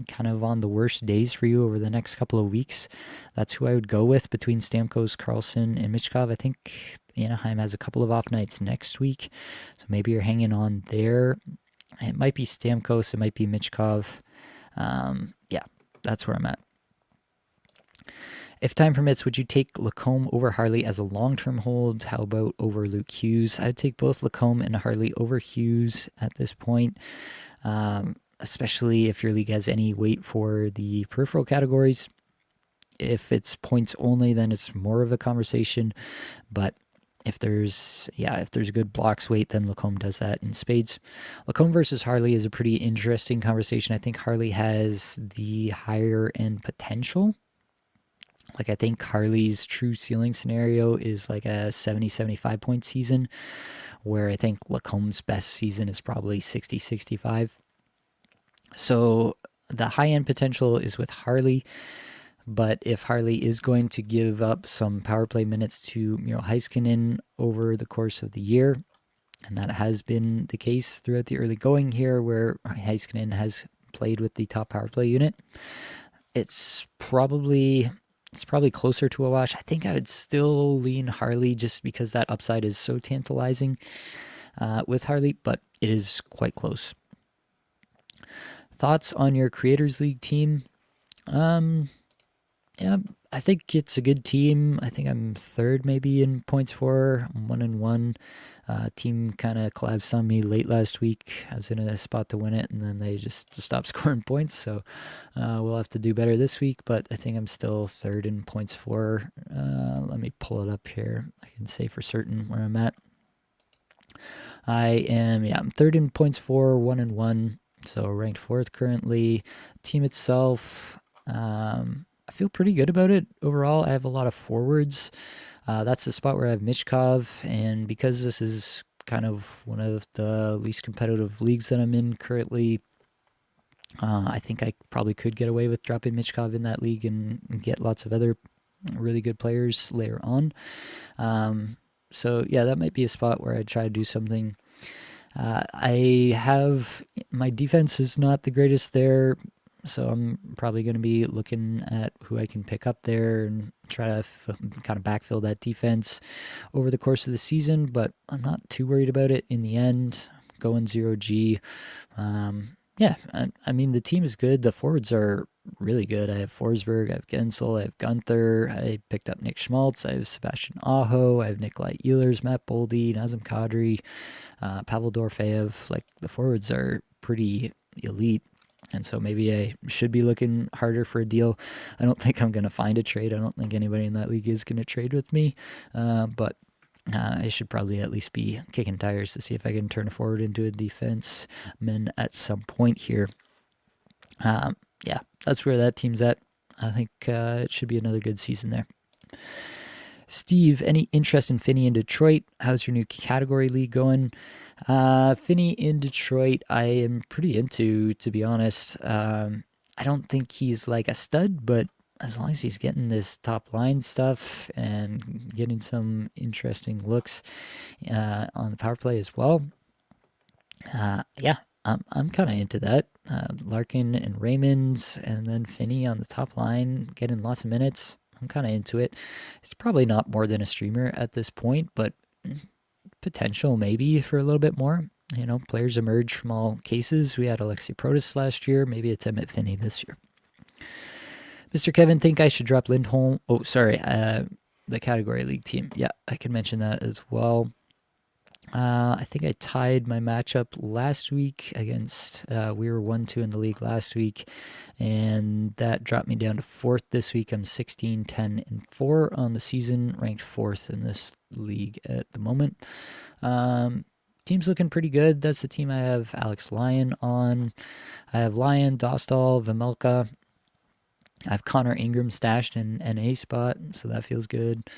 kind of on the worst days for you over the next couple of weeks, that's who I would go with between Stamkos, Carlson, and Michkov. I think Anaheim has a couple of off nights next week, so maybe you're hanging on there. It might be Stamkos, it might be Michkov. Yeah, that's where I'm at. If time permits, would you take Lacombe over Harley as a long-term hold? How about over Luke Hughes? I'd take both Lacombe and Harley over Hughes at this point, especially if your league has any weight for the peripheral categories. If it's points only, then it's more of a conversation. But if there's good blocks weight, then Lacombe does that in spades. Lacombe versus Harley is a pretty interesting conversation. I think Harley has the higher end potential. Like, I think Harley's true ceiling scenario is like a 70, 75 point season, where I think Lacombe's best season is probably 60, 65. So the high end potential is with Harley, but if Harley is going to give up some power play minutes to Heiskanen over the course of the year, and that has been the case throughout the early going here, where Heiskanen has played with the top power play unit, it's probably closer to a wash. I think I would still lean Harley just because that upside is so tantalizing with Harley, but it is quite close. Thoughts on your Creators League team? Yeah, I think it's a good team. I think I'm third maybe in points for 1-1. Team kind of collapsed on me late last week. I was in a spot to win it, and then they just stopped scoring points. So we'll have to do better this week. But I think I'm still third in points for. Let me pull it up here. I can say for certain where I'm at. I'm third in points for 1-1. So ranked fourth currently. Team itself, I feel pretty good about it overall. I have a lot of forwards. That's the spot where I have Michkov, and because this is kind of one of the least competitive leagues that I'm in currently, I think I probably could get away with dropping Michkov in that league and get lots of other really good players later on. So yeah, that might be a spot where I'd try to do something. My defense is not the greatest there, so I'm probably going to be looking at who I can pick up there and try to kind of backfill that defense over the course of the season, but I'm not too worried about it in the end. Going 0G. I mean, the team is good. The forwards are really good. I have Forsberg, I have Gensel, I have Gunther, I picked up Nick Schmaltz, I have Sebastian Aho, I have Nikolai Ehlers, Matt Boldy, Nazem Kadri, Pavel Dorofeyev. Like, the forwards are pretty elite. And so maybe I should be looking harder for a deal. I don't think I'm going to find a trade. I don't think anybody in that league is going to trade with me. But I should probably at least be kicking tires to see if I can turn a forward into a defenseman at some point here. Yeah, that's where that team's at. I think it should be another good season there. Steve, any interest in Finney in Detroit? How's your new category league going? Finney in Detroit, I am pretty into, to be honest. I don't think he's like a stud, but as long as he's getting this top line stuff and getting some interesting looks on the power play as well, I'm kind of into that. Larkin and Raymond, and then Finney on the top line, getting lots of minutes. I'm kind of into it. It's probably not more than a streamer at this point, but potential maybe for a little bit more. Players emerge from all cases. We had Alexei Protas last year. Maybe it's Emmett Finney this year. Mr. Kevin, think I should drop Lindholm? Oh, sorry. The category league team. Yeah, I can mention that as well. I think I tied my matchup last week against, we were 1-2 in the league last week, and that dropped me down to fourth this week. I'm 16, 10, and 4 on the season, ranked fourth in this league at the moment. Team's looking pretty good. That's the team I have Alex Lyon on. I have Lyon, Dostal, Vimelka. I have Connor Ingram stashed in an A spot, so that feels good.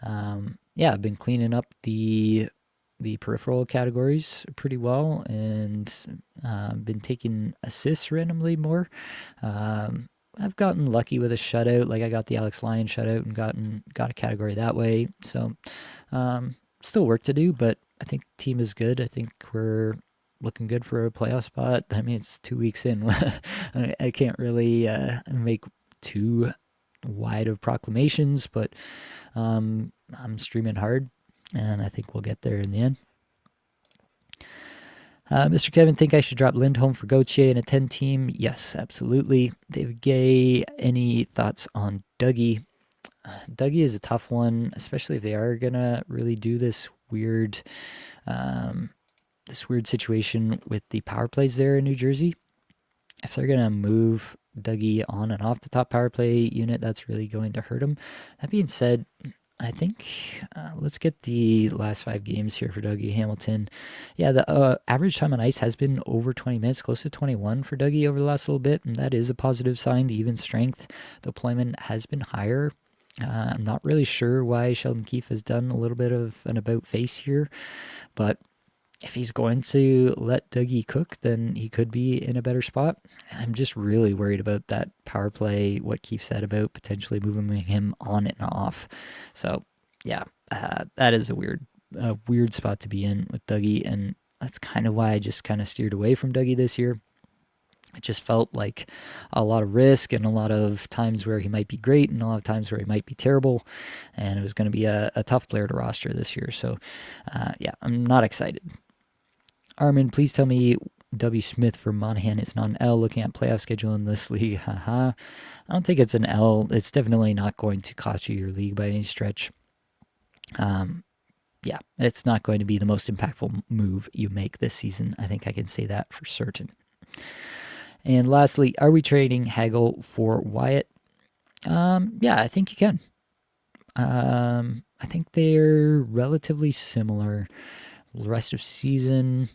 I've been cleaning up the peripheral categories pretty well, and been taking assists randomly more. I've gotten lucky with a shutout. Like, I got the Alex Lyon shutout and got a category that way. So still work to do, but I think the team is good. I think we're looking good for a playoff spot. I mean, it's 2 weeks in. I can't really make too wide of proclamations, but I'm streaming hard, and I think we'll get there in the end. Mr. Kevin, think I should drop Lindholm for Gauthier in a 10 team? Yes, absolutely. David Gay, any thoughts on Dougie? Dougie is a tough one, especially if they are gonna really do this weird situation with the power plays there in New Jersey. If they're gonna move Dougie on and off the top power play unit, that's really going to hurt him. That being said, I think let's get the last 5 games here for Dougie Hamilton. Yeah, the average time on ice has been over 20 minutes, close to 21 for Dougie over the last little bit, and that is a positive sign. The even strength deployment has been higher. I'm not really sure why Sheldon Keefe has done a little bit of an about face here, but if he's going to let Dougie cook, then he could be in a better spot. I'm just really worried about that power play, what Keefe said about potentially moving him on and off. So, yeah, that is a weird spot to be in with Dougie, and that's kind of why I just kind of steered away from Dougie this year. It just felt like a lot of risk and a lot of times where he might be great and a lot of times where he might be terrible. And it was going to be a tough player to roster this year. So, yeah, I'm not excited. Armin, please tell me W. Smith for Monahan is not an L looking at playoff schedule in this league. Haha. I don't think it's an L. It's definitely not going to cost you your league by any stretch. Yeah, it's not going to be the most impactful move you make this season. I think I can say that for certain. And lastly, are we trading Hagel for Wyatt? Yeah, I think you can. I think they're relatively similar. The rest of season,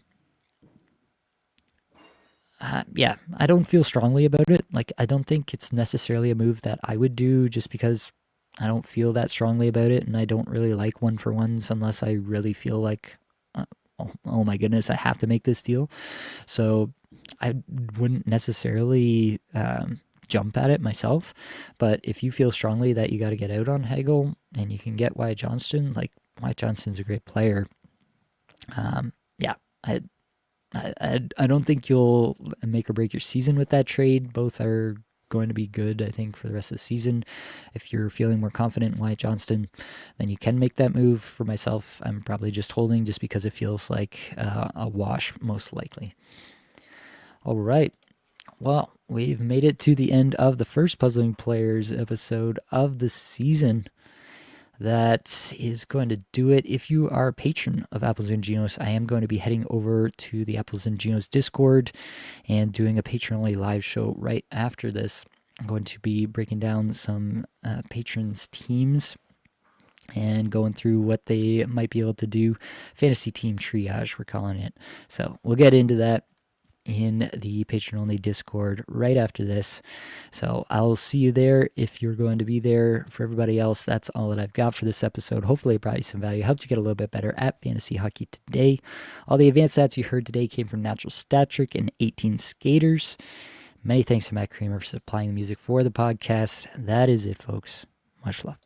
yeah, I don't feel strongly about it. Like, I don't think it's necessarily a move that I would do just because I don't feel that strongly about it, and I don't really like 1-for-1s unless I really feel like, oh my goodness, I have to make this deal. So I wouldn't necessarily jump at it myself, but if you feel strongly that you got to get out on Hagel and you can get Wyatt Johnston, like, Wyatt Johnston's a great player. Yeah, I don't think you'll make or break your season with that trade. Both are going to be good, I think, for the rest of the season. If you're feeling more confident in Wyatt Johnston, then you can make that move. For myself, I'm probably just holding just because it feels like a wash, most likely. All right. Well, we've made it to the end of the first Puzzling Players episode of the season. That is going to do it. If you are a patron of Apples and Ginos, I am going to be heading over to the Apples and Ginos Discord and doing a patron-only live show right after this. I'm going to be breaking down some patrons' teams and going through what they might be able to do. Fantasy team triage, we're calling it. So we'll get into that in the patron-only Discord right after this. So I'll see you there if you're going to be there. For everybody else, that's all that I've got for this episode. Hopefully it brought you some value, helped you get a little bit better at fantasy hockey today. All the advanced stats you heard today came from Natural Stat Trick and 18 Skaters. Many thanks to Matt Kramer for supplying the music for the podcast. That is it, folks. Much love.